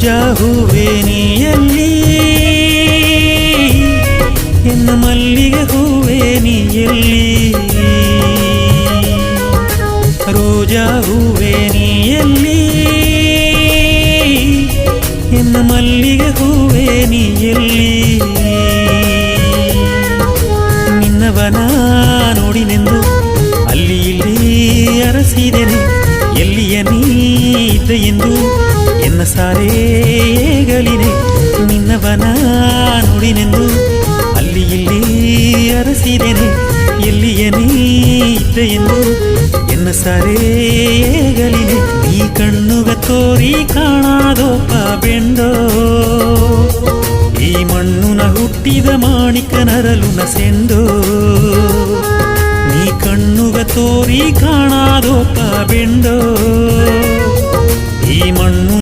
ರೋಜಾ ಹೂವೇ ನೀಯಲ್ಲಿ ಎನ್ನ ಮಲ್ಲಿಗೆ ಹೂವೇ ನೀಯಲ್ಲಿ ರೋಜಾ ಹೂವೇ ನೀಯಲ್ಲಿ ಎನ್ನ ಮಲ್ಲಿಗೆ ಹೂವೇ ನೀಯಲ್ಲಿ ನಿನ್ನವನ ನೋಡಿನೆಂದು ಅಲ್ಲಿ ಇಲ್ಲಿ ಅರಸಿದೆನೆ ಎಲ್ಲಿಯ ನೀ ಇದ್ದ ಎಂದು ಎನ್ನ ಸಾರೇಗಲಿನೆ ನಿನ್ನವನ ನೋಡಿನೆಂದು ಅಲ್ಲಿ ಇಲ್ಲಿ ಅರಸಿದೆನೆ ಎಲ್ಲಿಯ ನೀ ಇದ್ದ ಎಂದು ಎನ್ನ ಸಾರೇಗಲಿನೆ ನೀ ಕಣ್ಣುಗ ತೋರಿ ಕಾಣಾದೋಪ ಬೆಂಡೋ ಈ ಮಣ್ಣುನ ಹುಟ್ಟಿದ ಮಾಣಿಕ ನರಲುನ ಸೆಂಡೋ ನೀ ಕಣ್ಣುಗ ತೋರಿ ಕಾಣಾದೋಪ ಬೆಂಡೋ ಈ ಮಣ್ಣು